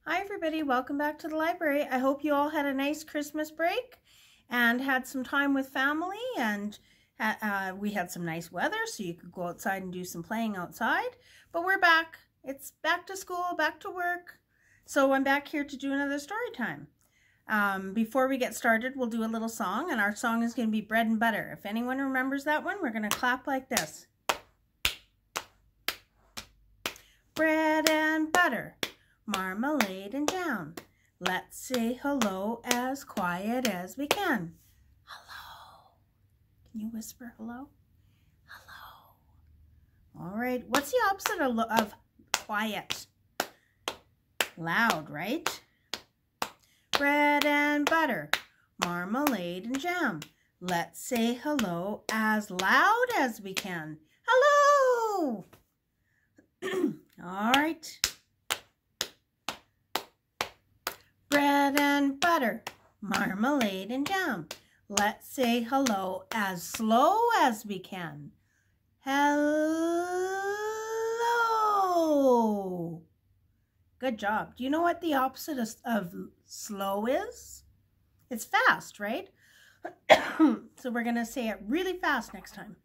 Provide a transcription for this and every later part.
Hi everybody, welcome back to the library. I hope you all had a nice Christmas break and had some time with family, and we had some nice weather so you could go outside and do some playing outside. But we're back. It's back to school, back to work. So I'm back here to do another story time. Before we get started, we'll do a little song, and our song is going to be Bread and Butter. If anyone remembers that one, we're going to clap like this. Bread and butter, marmalade and jam. Let's say hello as quiet as we can. Hello. Can you whisper hello? Hello. All right. What's the opposite of quiet? Loud, right? Bread and butter, marmalade and jam. Let's say hello as loud as we can. Hello. All right. Bread and butter, marmalade and jam. Let's say hello as slow as we can. Hello. Good job. Do you know what the opposite of slow is? It's fast, right? So we're going to say it really fast next time.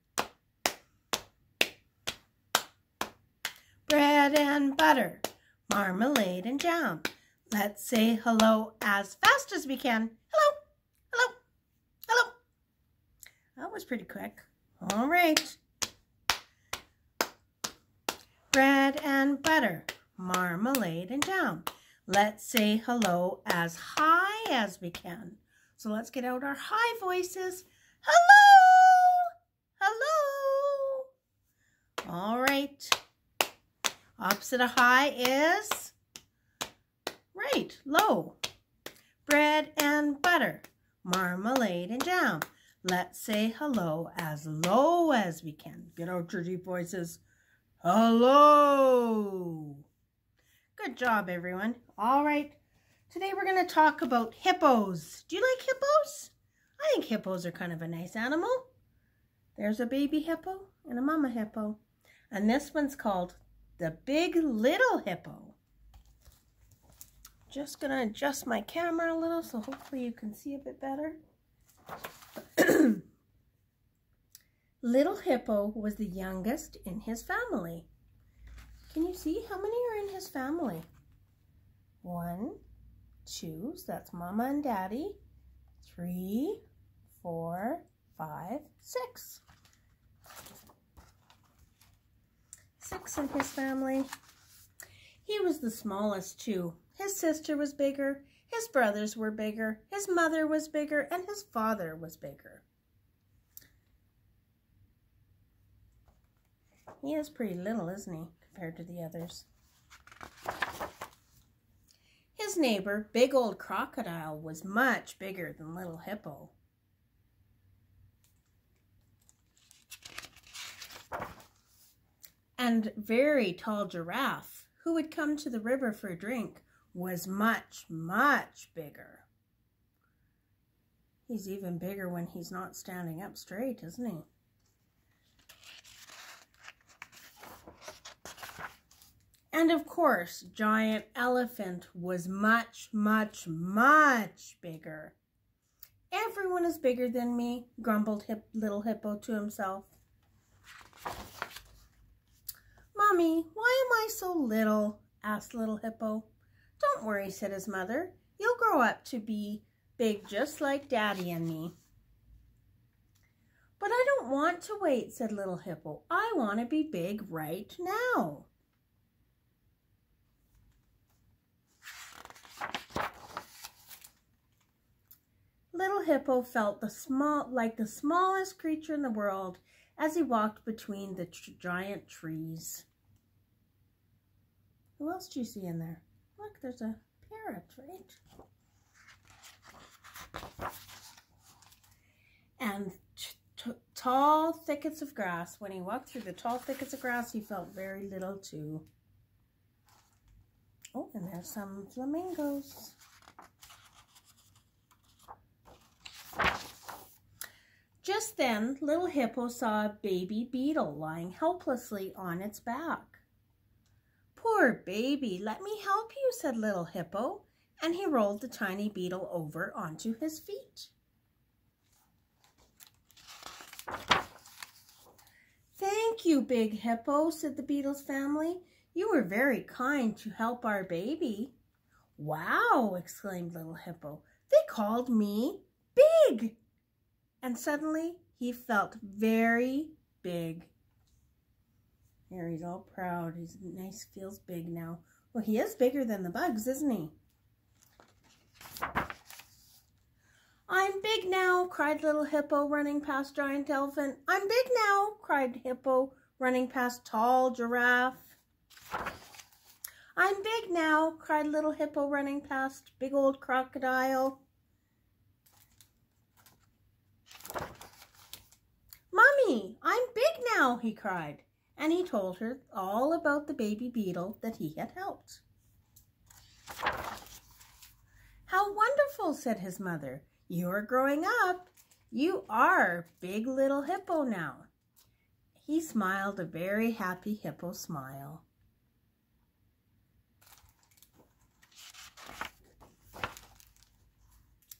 Bread and butter, marmalade and jam. Let's say hello as fast as we can. Hello, hello, hello. That was pretty quick. All right. Bread and butter, marmalade and jam. Let's say hello as high as we can. So let's get out our high voices. Hello, hello. All right. Opposite of high is, right, low. Bread and butter, marmalade and jam. Let's say hello as low as we can. Get out your deep voices. Hello. Good job, everyone. All right. Today we're going to talk about hippos. Do you like hippos? I think hippos are kind of a nice animal. There's a baby hippo and a mama hippo. And this one's called the Big Little Hippo. Just going to adjust my camera a little so hopefully you can see a bit better. Little Hippo was the youngest in his family. Can you see how many are in his family? 1, 2, so that's Mama and Daddy. 3, 4, 5, 6. 6 in his family. He was the smallest too. His sister was bigger, his brothers were bigger, his mother was bigger, and his father was bigger. He is pretty little, isn't he, compared to the others? His neighbor, Big Old Crocodile, was much bigger than Little Hippo. And Very Tall Giraffe, who would come to the river for a drink, was much, much bigger. He's even bigger when he's not standing up straight, isn't he? And of course, Giant Elephant was much, much, much bigger. Everyone is bigger than me, grumbled Little Hippo to himself. Mommy, why am I so little? Asked Little Hippo. Don't worry, said his mother. You'll grow up to be big just like Daddy and me. But I don't want to wait, said Little Hippo. I want to be big right now. Little Hippo felt like the smallest creature in the world as he walked between the giant trees. Who else do you see in there? Look, there's a parrot, right? And tall thickets of grass. When he walked through the tall thickets of grass, he felt very little too. Oh, and there's some flamingos. Just then, Little Hippo saw a baby beetle lying helplessly on its back. Poor Poor baby, let me help you, said little Hippo, and he rolled the tiny beetle over onto his feet. Thank you, Big Hippo, said the beetle's family. You were very kind to help our baby. Wow, exclaimed little Hippo. They called me big. And suddenly he felt very big. There, he's all proud. He's nice, feels big now. Well, he is bigger than the bugs, isn't he? I'm big now, cried little Hippo, running past Giant Elephant. I'm big now, cried Hippo, running past Tall Giraffe. I'm big now, cried little Hippo, running past Big Old Crocodile. Mommy, I'm big now, he cried, and he told her all about the baby beetle that he had helped. How wonderful, said his mother. You are growing up. You are big little Hippo now. He smiled a very happy hippo smile.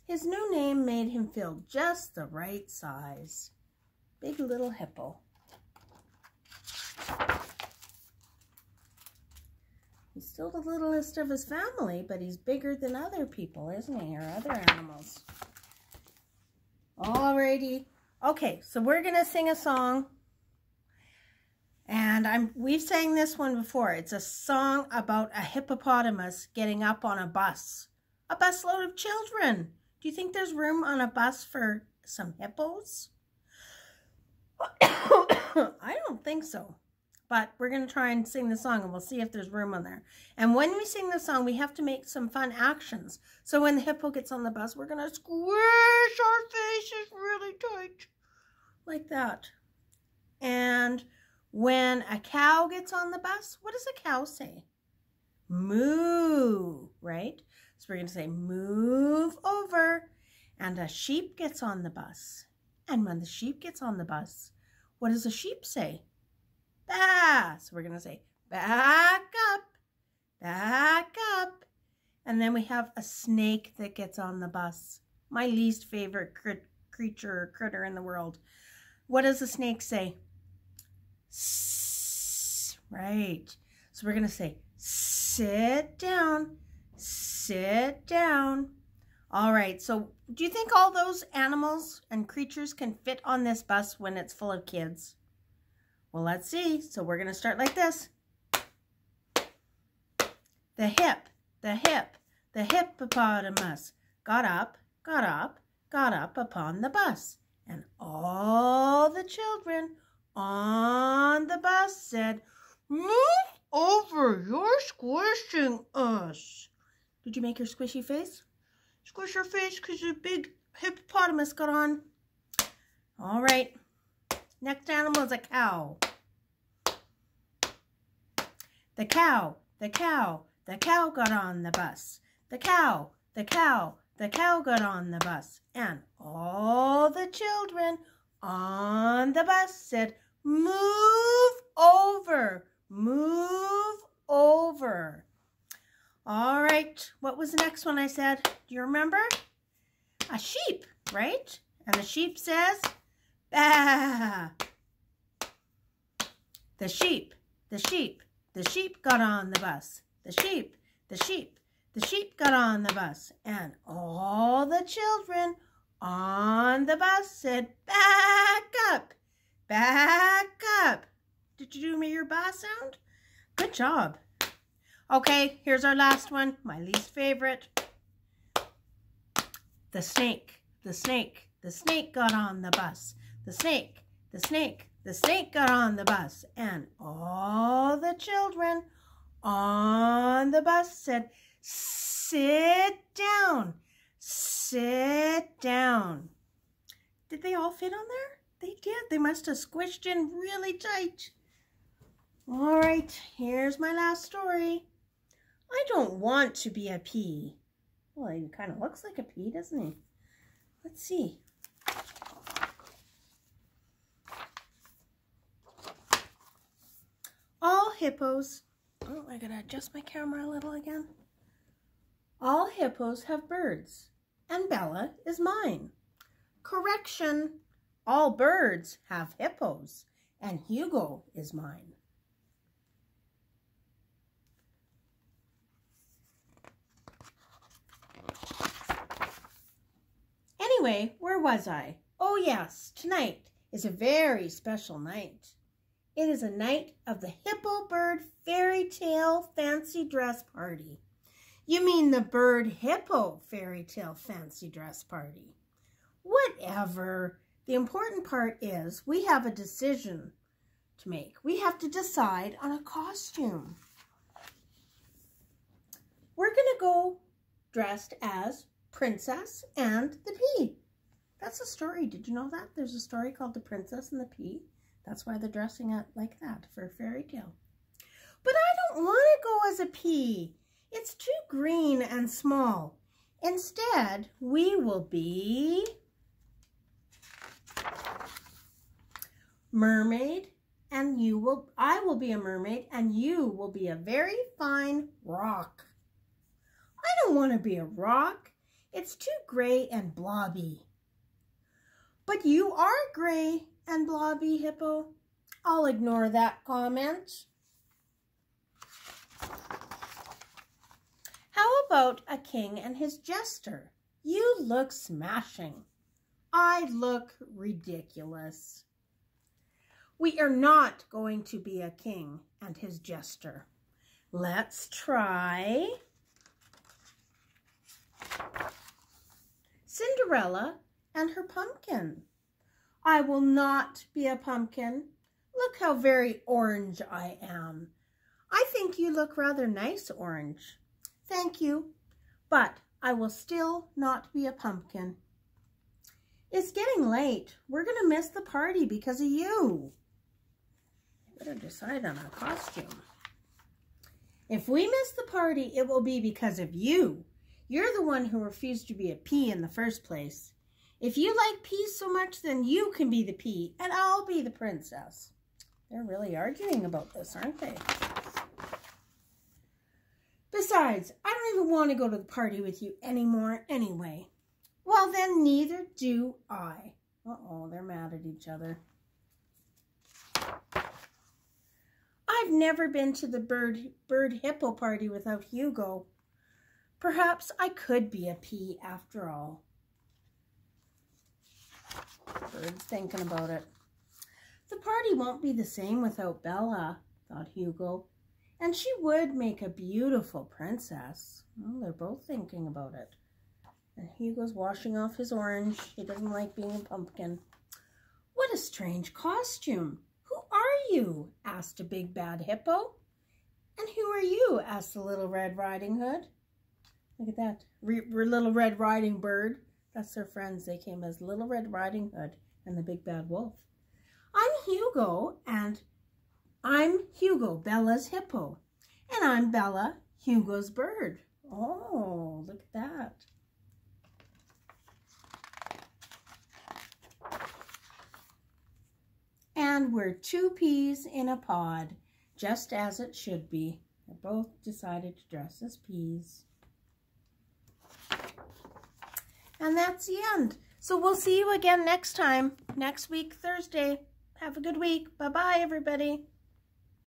His new name made him feel just the right size. Big little Hippo. He's still the littlest of his family, but he's bigger than other people, isn't he, or other animals? Alrighty. Okay, so we're going to sing a song. And we've sang this one before. It's a song about a hippopotamus getting up on a bus. A busload of children. Do you think there's room on a bus for some hippos? I don't think so. But we're going to try and sing the song and we'll see if there's room on there. And when we sing the song, we have to make some fun actions. So when the hippo gets on the bus, we're going to squish our faces really tight. Like that. And when a cow gets on the bus, what does a cow say? Moo, right? So we're going to say move over. And a sheep gets on the bus. And when the sheep gets on the bus, what does a sheep say? Bah. So we're going to say back up, back up. And then we have a snake that gets on the bus. My least favorite critter in the world. What does a snake say? S, right. So we're going to say sit down, sit down. All right. So do you think all those animals and creatures can fit on this bus when it's full of kids? Well, let's see. So we're going to start like this. The hippopotamus got up upon the bus. And all the children on the bus said, move over, you're squishing us. Did you make your squishy face? Squish your face because the big hippopotamus got on. All right. Next animal is a cow. The cow got on the bus. The cow got on the bus. And all the children on the bus said, move over, move over. All right, what was the next one I said? Do you remember? A sheep, right? And the sheep says, bah. The sheep got on the bus. The sheep got on the bus. And all the children on the bus said, back up, back up. Did you do your ba sound? Good job. Okay, here's our last one, my least favorite. The snake got on the bus. The snake got on the bus. And all the children on the bus said, sit down, sit down. Did they all fit on there? They did. They must have squished in really tight. All right, here's my last story. I don't want to be a pea. Well, he kind of looks like a pea, doesn't he? Let's see. All hippos Oh, I gotta adjust my camera a little again. All hippos have birds, and Bella is mine. Correction, all birds have hippos, and Hugo is mine. Anyway, where was I? Oh yes, tonight is a very special night. It is a night of the Hippo Bird Fairy Tale Fancy Dress Party. You mean the Bird Hippo Fairy Tale Fancy Dress Party. Whatever. The important part is we have a decision to make. We have to decide on a costume. We're going to go dressed as Princess and the Pea. That's a story. Did you know that? There's a story called The Princess and the Pea. That's why they're dressing it like that for a fairy tale. But I don't want to go as a pea. It's too green and small. Instead, we will be mermaid, and I will be a mermaid, and you will be a very fine rock. I don't want to be a rock. It's too gray and blobby. But you are gray and blobby, Hippo. I'll ignore that comment. How about a king and his jester? You look smashing. I look ridiculous. We are not going to be a king and his jester. Let's try Cinderella and her pumpkin. I will not be a pumpkin. Look how very orange I am. I think you look rather nice orange. Thank you, but I will still not be a pumpkin. It's getting late. We're going to miss the party because of you. I better decide on a costume. If we miss the party, it will be because of you. You're the one who refused to be a pea in the first place. If you like peas so much, then you can be the pea and I'll be the princess. They're really arguing about this, aren't they? Besides, I don't even want to go to the party with you anymore anyway. Well, then neither do I. Uh-oh, they're mad at each other. I've never been to the bird hippo party without Hugo. Perhaps I could be a pea after all. Bird's thinking about it. The party won't be the same without Bella, thought Hugo. And she would make a beautiful princess. Well, they're both thinking about it. And Hugo's washing off his orange. He doesn't like being a pumpkin. What a strange costume. Who are you? Asked a big bad hippo. And who are you? Asked the little Red Riding Hood. Look at that. Little Red Riding Bird. That's their friends. They came as Little Red Riding Hood and the Big Bad Wolf. I'm Hugo, and I'm Hugo, Bella's hippo. And I'm Bella, Hugo's bird. Oh, look at that. And we're two peas in a pod, just as it should be. They both decided to dress as peas. And that's the end. So we'll see you again next time, next week, Thursday. Have a good week. Bye-bye, everybody.